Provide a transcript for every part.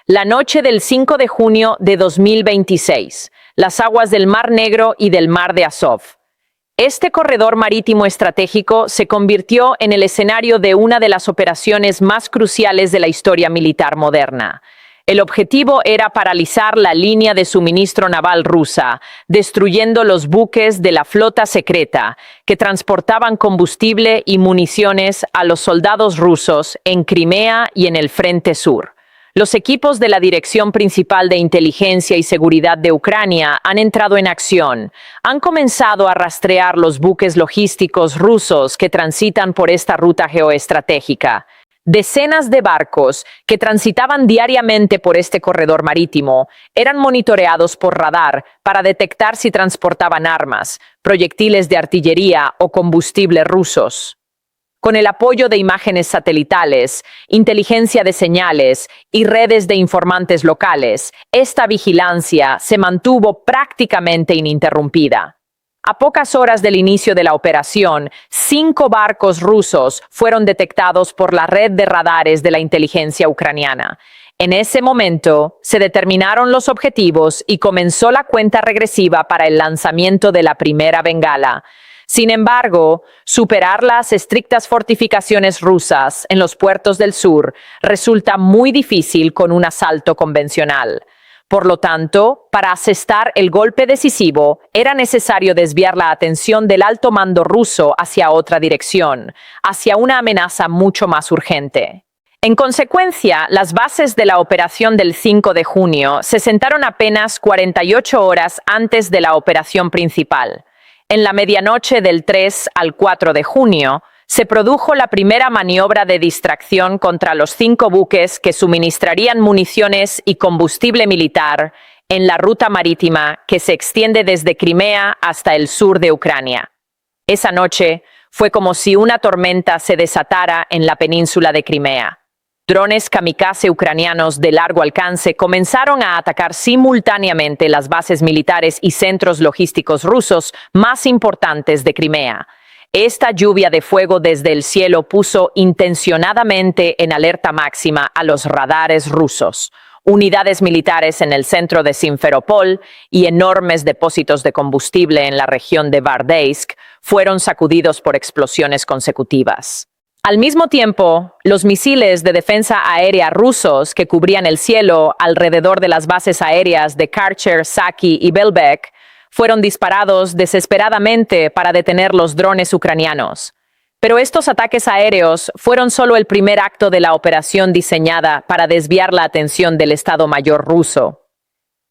La noche del 5 de junio de 2026, las aguas del Mar Negro y del Mar de Azov. Este corredor marítimo estratégico se convirtió en el escenario de una de las operaciones más cruciales de la historia militar moderna. El objetivo era paralizar la línea de suministro naval rusa, destruyendo los buques de la flota secreta que transportaban combustible y municiones a los soldados rusos en Crimea y en el Frente Sur. Los equipos de la Dirección Principal de Inteligencia y Seguridad de Ucrania han entrado en acción. Han comenzado a rastrear los buques logísticos rusos que transitan por esta ruta geoestratégica. Decenas de barcos que transitaban diariamente por este corredor marítimo eran monitoreados por radar para detectar si transportaban armas, proyectiles de artillería o combustible rusos. Con el apoyo de imágenes satelitales, inteligencia de señales y redes de informantes locales, esta vigilancia se mantuvo prácticamente ininterrumpida. A pocas horas del inicio de la operación, 5 barcos rusos fueron detectados por la red de radares de la inteligencia ucraniana. En ese momento, se determinaron los objetivos y comenzó la cuenta regresiva para el lanzamiento de la primera bengala. Sin embargo, superar las estrictas fortificaciones rusas en los puertos del sur resulta muy difícil con un asalto convencional. Por lo tanto, para asestar el golpe decisivo, era necesario desviar la atención del alto mando ruso hacia otra dirección, hacia una amenaza mucho más urgente. En consecuencia, las bases de la operación del 5 de junio se sentaron apenas 48 horas antes de la operación principal. En la medianoche del 3 al 4 de junio, se produjo la primera maniobra de distracción contra los 5 buques que suministrarían municiones y combustible militar en la ruta marítima que se extiende desde Crimea hasta el sur de Ucrania. Esa noche fue como si una tormenta se desatara en la península de Crimea. Drones kamikaze ucranianos de largo alcance comenzaron a atacar simultáneamente las bases militares y centros logísticos rusos más importantes de Crimea. Esta lluvia de fuego desde el cielo puso intencionadamente en alerta máxima a los radares rusos. Unidades militares en el centro de Simferopol y enormes depósitos de combustible en la región de Bardyansk fueron sacudidos por explosiones consecutivas. Al mismo tiempo, los misiles de defensa aérea rusos que cubrían el cielo alrededor de las bases aéreas de Karcher, Saki y Belbek fueron disparados desesperadamente para detener los drones ucranianos. Pero estos ataques aéreos fueron solo el primer acto de la operación diseñada para desviar la atención del Estado Mayor ruso.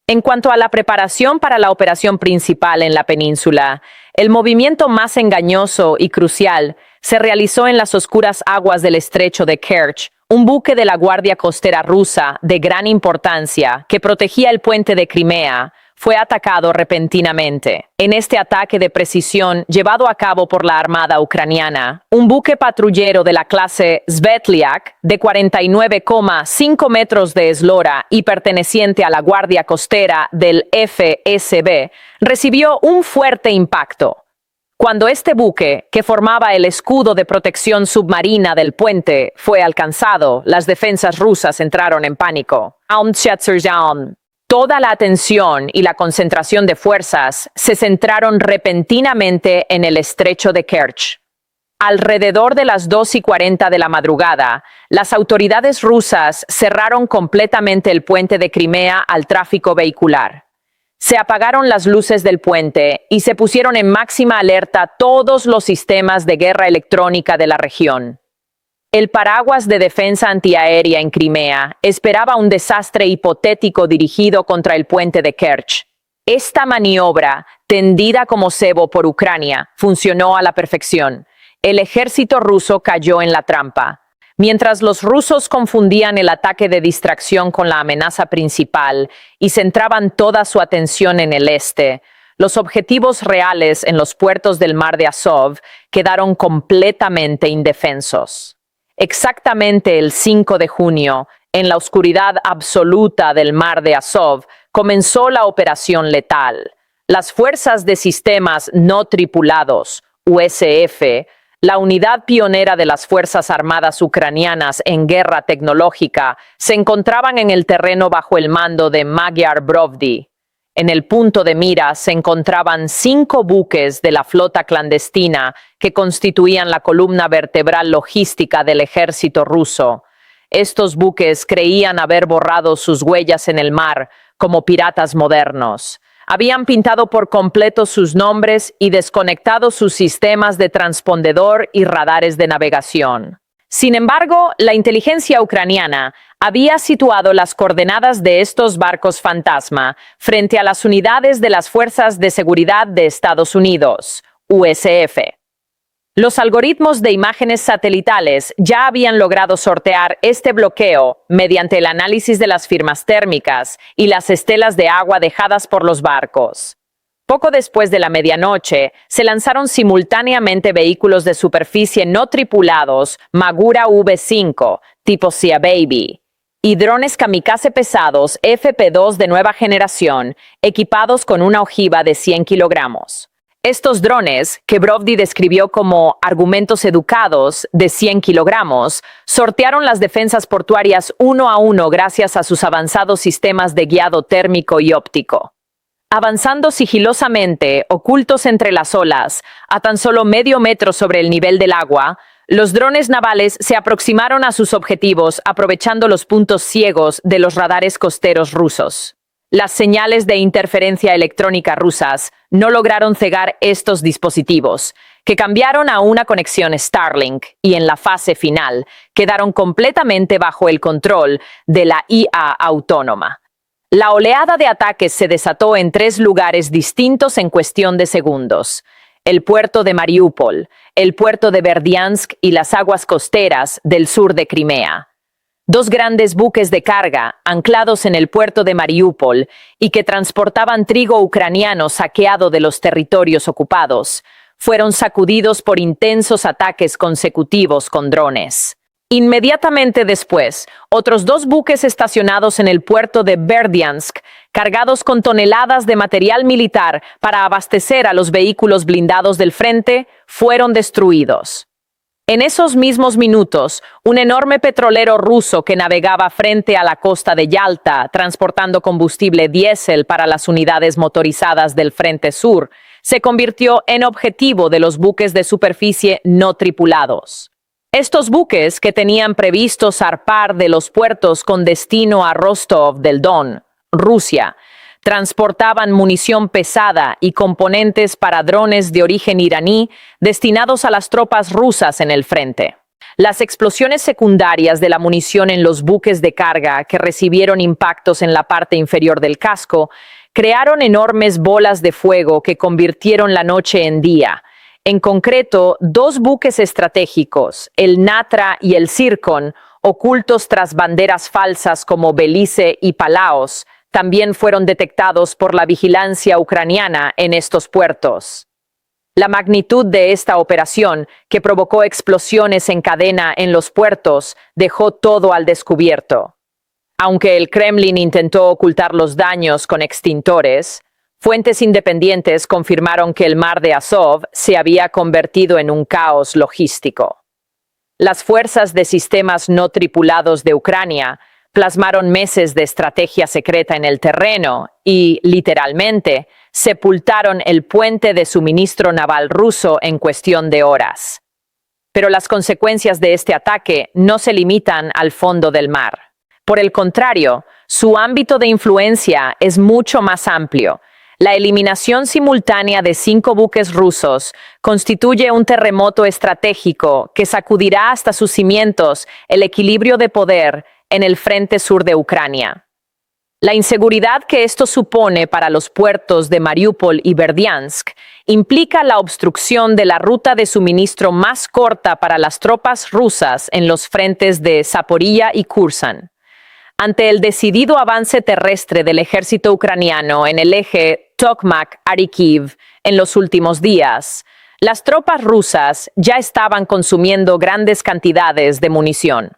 En cuanto a la preparación para la operación principal en la península, el movimiento más engañoso y crucial se realizó en las oscuras aguas del estrecho de Kerch, un buque de la Guardia Costera rusa de gran importancia que protegía el puente de Crimea, fue atacado repentinamente. En este ataque de precisión llevado a cabo por la Armada ucraniana, un buque patrullero de la clase Svetliak de 49,5 metros de eslora y perteneciente a la Guardia Costera del FSB recibió un fuerte impacto. Cuando este buque, que formaba el escudo de protección submarina del puente, fue alcanzado, las defensas rusas entraron en pánico. Toda la atención y la concentración de fuerzas se centraron repentinamente en el estrecho de Kerch. Alrededor de las 2:40 de la madrugada, las autoridades rusas cerraron completamente el puente de Crimea al tráfico vehicular. Se apagaron las luces del puente y se pusieron en máxima alerta todos los sistemas de guerra electrónica de la región. El paraguas de defensa antiaérea en Crimea esperaba un desastre hipotético dirigido contra el puente de Kerch. Esta maniobra, tendida como cebo por Ucrania, funcionó a la perfección. El ejército ruso cayó en la trampa. Mientras los rusos confundían el ataque de distracción con la amenaza principal y centraban toda su atención en el este, los objetivos reales en los puertos del Mar de Azov quedaron completamente indefensos. Exactamente el 5 de junio, en la oscuridad absoluta del Mar de Azov, comenzó la operación letal. Las fuerzas de sistemas no tripulados, USF, la unidad pionera de las Fuerzas Armadas ucranianas en guerra tecnológica, se encontraban en el terreno bajo el mando de Magyar Brovdi. En el punto de mira se encontraban 5 buques de la flota clandestina que constituían la columna vertebral logística del ejército ruso. Estos buques creían haber borrado sus huellas en el mar como piratas modernos. Habían pintado por completo sus nombres y desconectado sus sistemas de transpondedor y radares de navegación. Sin embargo, la inteligencia ucraniana había situado las coordenadas de estos barcos fantasma frente a las unidades de las Fuerzas de Seguridad de Estados Unidos, USF. Los algoritmos de imágenes satelitales ya habían logrado sortear este bloqueo mediante el análisis de las firmas térmicas y las estelas de agua dejadas por los barcos. Poco después de la medianoche, se lanzaron simultáneamente vehículos de superficie no tripulados Magura V5, tipo Sea Baby, y drones kamikaze pesados FP2 de nueva generación, equipados con una ojiva de 100 kilogramos. Estos drones, que Brovdi describió como argumentos educados de 100 kilogramos, sortearon las defensas portuarias uno a uno gracias a sus avanzados sistemas de guiado térmico y óptico. Avanzando sigilosamente, ocultos entre las olas, a tan solo medio metro sobre el nivel del agua, los drones navales se aproximaron a sus objetivos aprovechando los puntos ciegos de los radares costeros rusos. Las señales de interferencia electrónica rusas no lograron cegar estos dispositivos, que cambiaron a una conexión Starlink y en la fase final quedaron completamente bajo el control de la IA autónoma. La oleada de ataques se desató en 3 lugares distintos en cuestión de segundos: el puerto de Mariupol, el puerto de Berdiansk y las aguas costeras del sur de Crimea. 2 grandes buques de carga, anclados en el puerto de Mariupol y que transportaban trigo ucraniano saqueado de los territorios ocupados, fueron sacudidos por intensos ataques consecutivos con drones. Inmediatamente después, otros 2 buques estacionados en el puerto de Berdiansk, cargados con toneladas de material militar para abastecer a los vehículos blindados del frente, fueron destruidos. En esos mismos minutos, un enorme petrolero ruso que navegaba frente a la costa de Yalta, transportando combustible diésel para las unidades motorizadas del Frente Sur, se convirtió en objetivo de los buques de superficie no tripulados. Estos buques, que tenían previsto zarpar de los puertos con destino a Rostov del Don, Rusia, transportaban munición pesada y componentes para drones de origen iraní destinados a las tropas rusas en el frente. Las explosiones secundarias de la munición en los buques de carga, que recibieron impactos en la parte inferior del casco, crearon enormes bolas de fuego que convirtieron la noche en día. En concreto, 2 buques estratégicos, el Natra y el Zircon, ocultos tras banderas falsas como Belice y Palaos, también fueron detectados por la vigilancia ucraniana en estos puertos. La magnitud de esta operación, que provocó explosiones en cadena en los puertos, dejó todo al descubierto. Aunque el Kremlin intentó ocultar los daños con extintores, fuentes independientes confirmaron que el mar de Azov se había convertido en un caos logístico. Las fuerzas de sistemas no tripulados de Ucrania plasmaron meses de estrategia secreta en el terreno y, literalmente, sepultaron el puente de suministro naval ruso en cuestión de horas. Pero las consecuencias de este ataque no se limitan al fondo del mar. Por el contrario, su ámbito de influencia es mucho más amplio. La eliminación simultánea de 5 buques rusos constituye un terremoto estratégico que sacudirá hasta sus cimientos el equilibrio de poder en el frente sur de Ucrania. La inseguridad que esto supone para los puertos de Mariupol y Berdiansk implica la obstrucción de la ruta de suministro más corta para las tropas rusas en los frentes de Zaporilla y Kursan. Ante el decidido avance terrestre del ejército ucraniano en el eje Tokmak-Arikiv en los últimos días, las tropas rusas ya estaban consumiendo grandes cantidades de munición.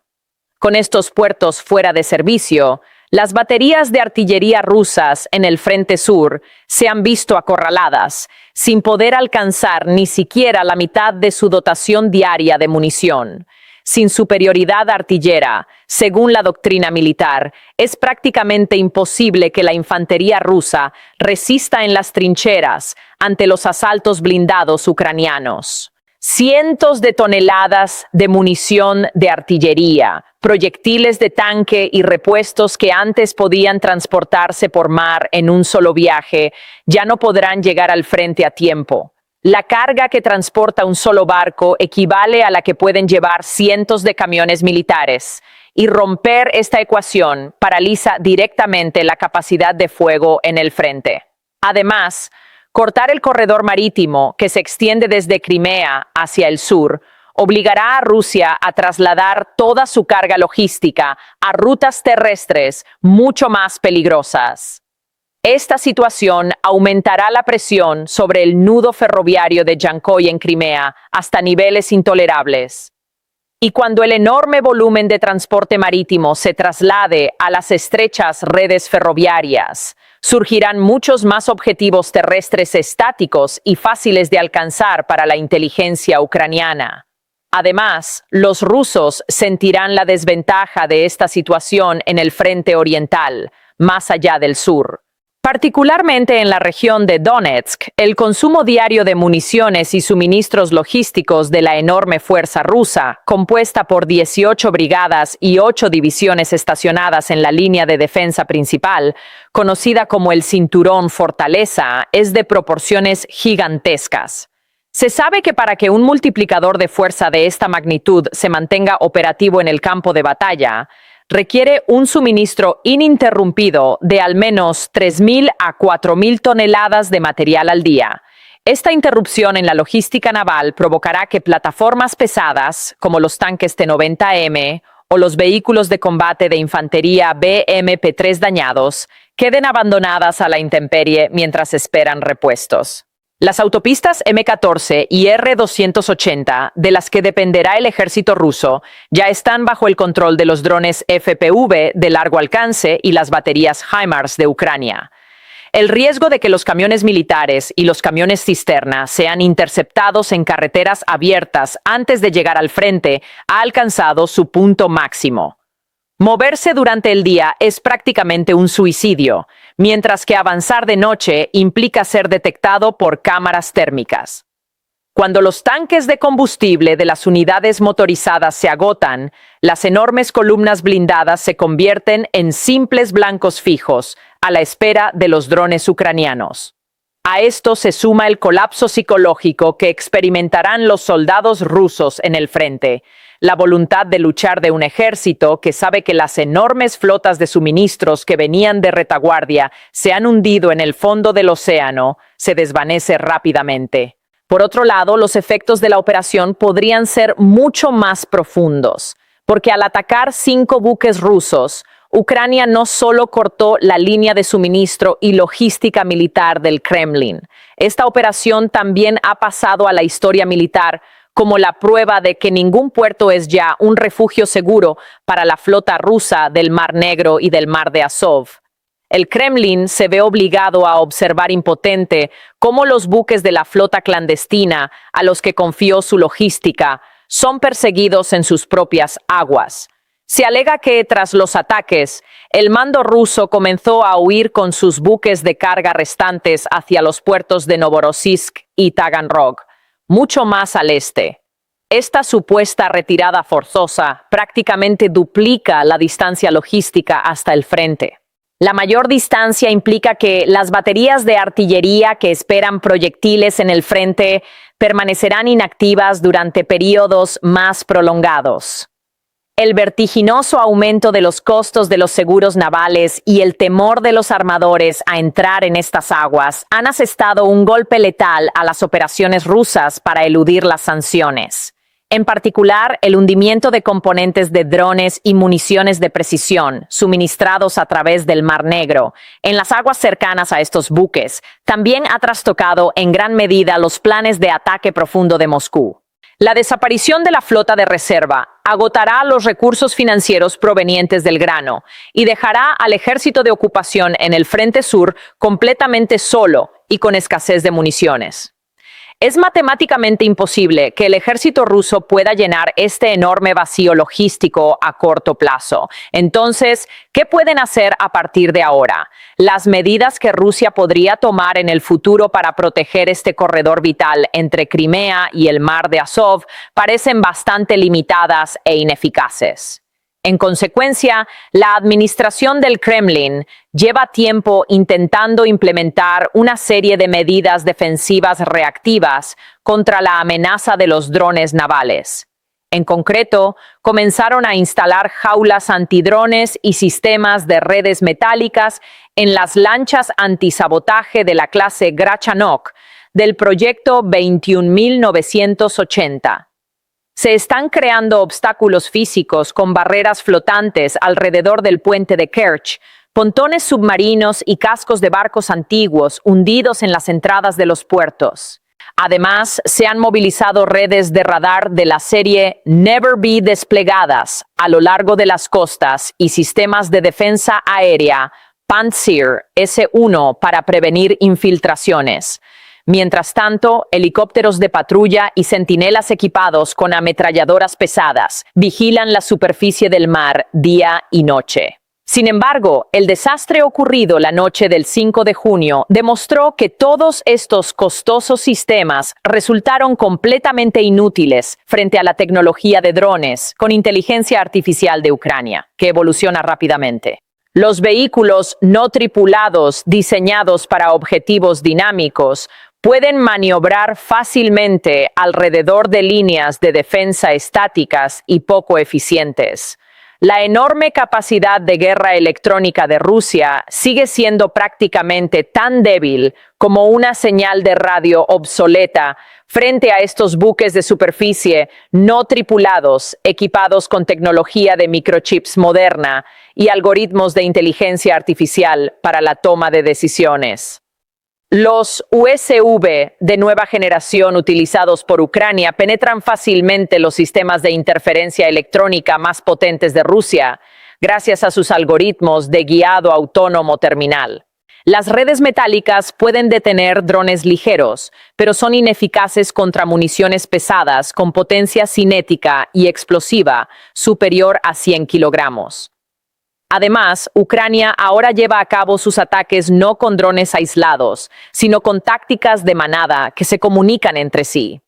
Con estos puertos fuera de servicio, Las baterías de artillería rusas en el frente sur se han visto acorraladas, sin poder alcanzar ni siquiera la mitad de su dotación diaria de munición. Sin superioridad artillera, según la doctrina militar, es prácticamente imposible que la infantería rusa resista en las trincheras ante los asaltos blindados ucranianos. Cientos de toneladas de munición de artillería, proyectiles de tanque y repuestos que antes podían transportarse por mar en un solo viaje, ya no podrán llegar al frente a tiempo. La carga que transporta un solo barco equivale a la que pueden llevar cientos de camiones militares, y romper esta ecuación paraliza directamente la capacidad de fuego en el frente. Además, cortar el corredor marítimo que se extiende desde Crimea hacia el sur obligará a Rusia a trasladar toda su carga logística a rutas terrestres mucho más peligrosas. Esta situación aumentará la presión sobre el nudo ferroviario de Yankoy en Crimea hasta niveles intolerables. Y cuando el enorme volumen de transporte marítimo se traslade a las estrechas redes ferroviarias, surgirán muchos más objetivos terrestres estáticos y fáciles de alcanzar para la inteligencia ucraniana. Además, los rusos sentirán la desventaja de esta situación en el frente oriental, más allá del sur. Particularmente en la región de Donetsk, el consumo diario de municiones y suministros logísticos de la enorme fuerza rusa, compuesta por 18 brigadas y 8 divisiones estacionadas en la línea de defensa principal, conocida como el Cinturón Fortaleza, es de proporciones gigantescas. Se sabe que para que un multiplicador de fuerza de esta magnitud se mantenga operativo en el campo de batalla, requiere un suministro ininterrumpido de al menos 3.000 a 4.000 toneladas de material al día. Esta interrupción en la logística naval provocará que plataformas pesadas, como los tanques T-90M o los vehículos de combate de infantería BMP-3 dañados, queden abandonadas a la intemperie mientras esperan repuestos. Las autopistas M14 y R-280, de las que dependerá el ejército ruso, ya están bajo el control de los drones FPV de largo alcance y las baterías HIMARS de Ucrania. El riesgo de que los camiones militares y los camiones cisterna sean interceptados en carreteras abiertas antes de llegar al frente ha alcanzado su punto máximo. Moverse durante el día es prácticamente un suicidio, mientras que avanzar de noche implica ser detectado por cámaras térmicas. Cuando los tanques de combustible de las unidades motorizadas se agotan, las enormes columnas blindadas se convierten en simples blancos fijos, a la espera de los drones ucranianos. A esto se suma el colapso psicológico que experimentarán los soldados rusos en el frente, la voluntad de luchar de un ejército que sabe que las enormes flotas de suministros que venían de retaguardia se han hundido en el fondo del océano, se desvanece rápidamente. Por otro lado, los efectos de la operación podrían ser mucho más profundos, porque al atacar 5 buques rusos, Ucrania no solo cortó la línea de suministro y logística militar del Kremlin. Esta operación también ha pasado a la historia militar como la prueba de que ningún puerto es ya un refugio seguro para la flota rusa del Mar Negro y del Mar de Azov. El Kremlin se ve obligado a observar impotente cómo los buques de la flota clandestina a los que confió su logística son perseguidos en sus propias aguas. Se alega que, tras los ataques, el mando ruso comenzó a huir con sus buques de carga restantes hacia los puertos de Novorossiysk y Taganrog, mucho más al este. Esta supuesta retirada forzosa prácticamente duplica la distancia logística hasta el frente. La mayor distancia implica que las baterías de artillería que esperan proyectiles en el frente permanecerán inactivas durante periodos más prolongados. El vertiginoso aumento de los costos de los seguros navales y el temor de los armadores a entrar en estas aguas han asestado un golpe letal a las operaciones rusas para eludir las sanciones. En particular, el hundimiento de componentes de drones y municiones de precisión, suministrados a través del Mar Negro, en las aguas cercanas a estos buques, también ha trastocado en gran medida los planes de ataque profundo de Moscú. La desaparición de la flota de reserva agotará los recursos financieros provenientes del grano y dejará al ejército de ocupación en el frente sur completamente solo y con escasez de municiones. Es matemáticamente imposible que el ejército ruso pueda llenar este enorme vacío logístico a corto plazo. Entonces, ¿qué pueden hacer a partir de ahora? Las medidas que Rusia podría tomar en el futuro para proteger este corredor vital entre Crimea y el mar de Azov parecen bastante limitadas e ineficaces. En consecuencia, la administración del Kremlin lleva tiempo intentando implementar una serie de medidas defensivas reactivas contra la amenaza de los drones navales. En concreto, comenzaron a instalar jaulas antidrones y sistemas de redes metálicas en las lanchas antisabotaje de la clase Grachanok del proyecto 21.980. Se están creando obstáculos físicos con barreras flotantes alrededor del puente de Kerch, pontones submarinos y cascos de barcos antiguos hundidos en las entradas de los puertos. Además, se han movilizado redes de radar de la serie Never Be desplegadas a lo largo de las costas y sistemas de defensa aérea Pantsir S-1 para prevenir infiltraciones. Mientras tanto, helicópteros de patrulla y centinelas equipados con ametralladoras pesadas vigilan la superficie del mar día y noche. Sin embargo, el desastre ocurrido la noche del 5 de junio demostró que todos estos costosos sistemas resultaron completamente inútiles frente a la tecnología de drones con inteligencia artificial de Ucrania, que evoluciona rápidamente. Los vehículos no tripulados diseñados para objetivos dinámicos pueden maniobrar fácilmente alrededor de líneas de defensa estáticas y poco eficientes. La enorme capacidad de guerra electrónica de Rusia sigue siendo prácticamente tan débil como una señal de radio obsoleta frente a estos buques de superficie no tripulados equipados con tecnología de microchips moderna y algoritmos de inteligencia artificial para la toma de decisiones. Los USV de nueva generación utilizados por Ucrania penetran fácilmente los sistemas de interferencia electrónica más potentes de Rusia, gracias a sus algoritmos de guiado autónomo terminal. Las redes metálicas pueden detener drones ligeros, pero son ineficaces contra municiones pesadas con potencia cinética y explosiva superior a 100 kilogramos. Además, Ucrania ahora lleva a cabo sus ataques no con drones aislados, sino con tácticas de manada que se comunican entre sí.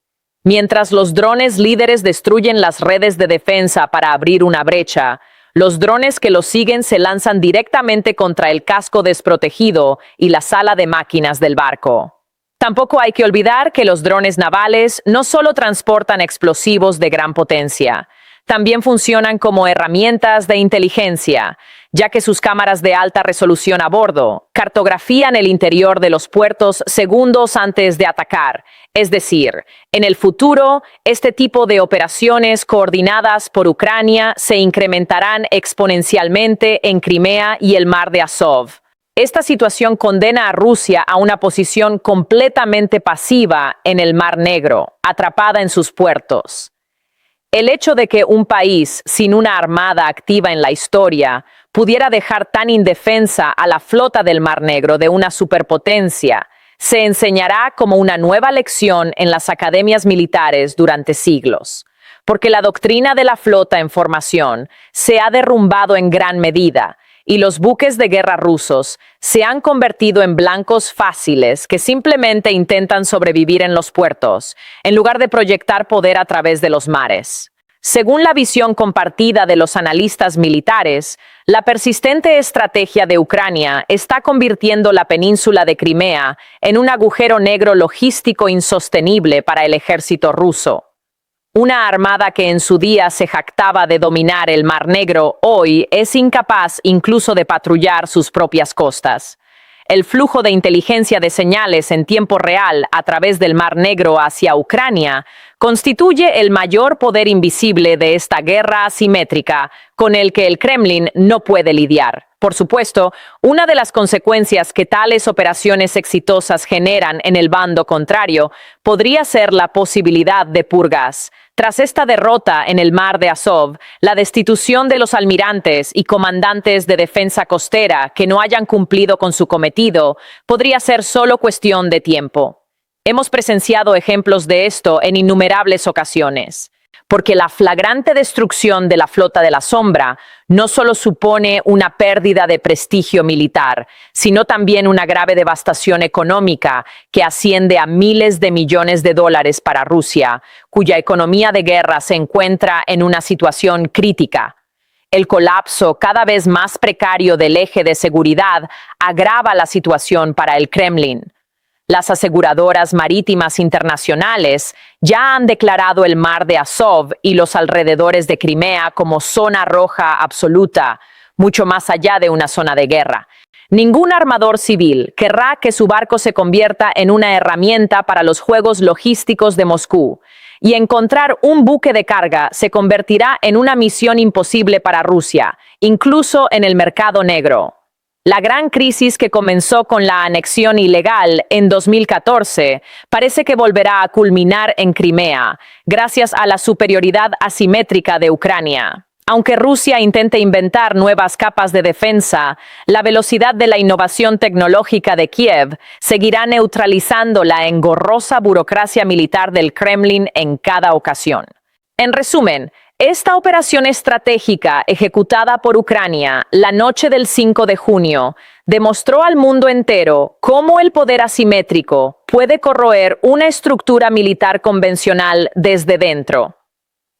Mientras los drones líderes destruyen las redes de defensa para abrir una brecha, los drones que los siguen se lanzan directamente contra el casco desprotegido y la sala de máquinas del barco. Tampoco hay que olvidar que los drones navales no solo transportan explosivos de gran potencia, también funcionan como herramientas de inteligencia, ya que sus cámaras de alta resolución a bordo cartografían el interior de los puertos segundos antes de atacar. Es decir, en el futuro, este tipo de operaciones coordinadas por Ucrania se incrementarán exponencialmente en Crimea y el mar de Azov. Esta situación condena a Rusia a una posición completamente pasiva en el Mar Negro, atrapada en sus puertos. El hecho de que un país sin una armada activa en la historia pudiera dejar tan indefensa a la flota del Mar Negro de una superpotencia se enseñará como una nueva lección en las academias militares durante siglos, porque la doctrina de la flota en formación se ha derrumbado en gran medida y los buques de guerra rusos se han convertido en blancos fáciles que simplemente intentan sobrevivir en los puertos, en lugar de proyectar poder a través de los mares. Según la visión compartida de los analistas militares, la persistente estrategia de Ucrania está convirtiendo la península de Crimea en un agujero negro logístico insostenible para el ejército ruso. Una armada que en su día se jactaba de dominar el Mar Negro, hoy es incapaz incluso de patrullar sus propias costas. El flujo de inteligencia de señales en tiempo real a través del Mar Negro hacia Ucrania constituye el mayor poder invisible de esta guerra asimétrica con el que el Kremlin no puede lidiar. Por supuesto, una de las consecuencias que tales operaciones exitosas generan en el bando contrario podría ser la posibilidad de purgas. Tras esta derrota en el mar de Azov, la destitución de los almirantes y comandantes de defensa costera que no hayan cumplido con su cometido podría ser solo cuestión de tiempo. Hemos presenciado ejemplos de esto en innumerables ocasiones, porque la flagrante destrucción de la Flota de la Sombra no solo supone una pérdida de prestigio militar, sino también una grave devastación económica que asciende a miles de millones de dólares para Rusia, cuya economía de guerra se encuentra en una situación crítica. El colapso cada vez más precario del eje de seguridad agrava la situación para el Kremlin. Las aseguradoras marítimas internacionales ya han declarado el mar de Azov y los alrededores de Crimea como zona roja absoluta, mucho más allá de una zona de guerra. Ningún armador civil querrá que su barco se convierta en una herramienta para los juegos logísticos de Moscú, y encontrar un buque de carga se convertirá en una misión imposible para Rusia, incluso en el mercado negro. La gran crisis que comenzó con la anexión ilegal en 2014 parece que volverá a culminar en Crimea, gracias a la superioridad asimétrica de Ucrania. Aunque Rusia intente inventar nuevas capas de defensa, la velocidad de la innovación tecnológica de Kiev seguirá neutralizando la engorrosa burocracia militar del Kremlin en cada ocasión. En resumen, esta operación estratégica ejecutada por Ucrania la noche del 5 de junio demostró al mundo entero cómo el poder asimétrico puede corroer una estructura militar convencional desde dentro.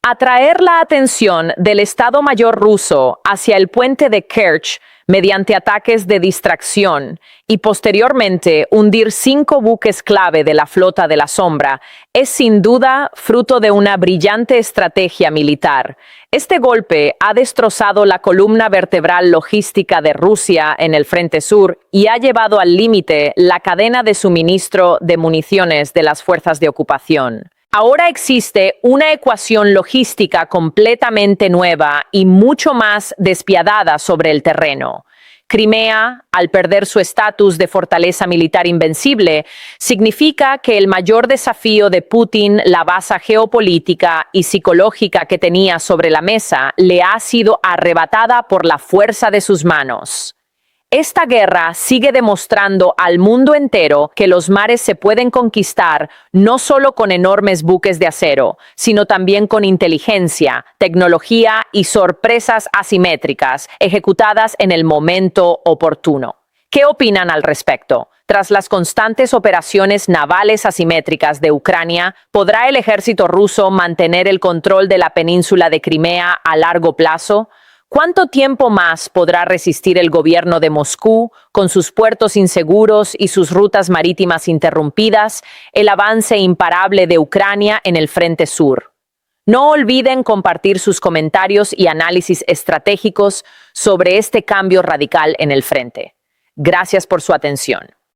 Atraer la atención del Estado Mayor ruso hacia el puente de Kerch mediante ataques de distracción y posteriormente hundir 5 buques clave de la Flota de la Sombra es sin duda fruto de una brillante estrategia militar. Este golpe ha destrozado la columna vertebral logística de Rusia en el Frente Sur y ha llevado al límite la cadena de suministro de municiones de las fuerzas de ocupación. Ahora existe una ecuación logística completamente nueva y mucho más despiadada sobre el terreno. Crimea, al perder su estatus de fortaleza militar invencible, significa que el mayor desafío de Putin, la base geopolítica y psicológica que tenía sobre la mesa, le ha sido arrebatada por la fuerza de sus manos. Esta guerra sigue demostrando al mundo entero que los mares se pueden conquistar no solo con enormes buques de acero, sino también con inteligencia, tecnología y sorpresas asimétricas ejecutadas en el momento oportuno. ¿Qué opinan al respecto? Tras las constantes operaciones navales asimétricas de Ucrania, ¿podrá el ejército ruso mantener el control de la península de Crimea a largo plazo? ¿Cuánto tiempo más podrá resistir el gobierno de Moscú, con sus puertos inseguros y sus rutas marítimas interrumpidas, el avance imparable de Ucrania en el Frente Sur? No olviden compartir sus comentarios y análisis estratégicos sobre este cambio radical en el frente. Gracias por su atención.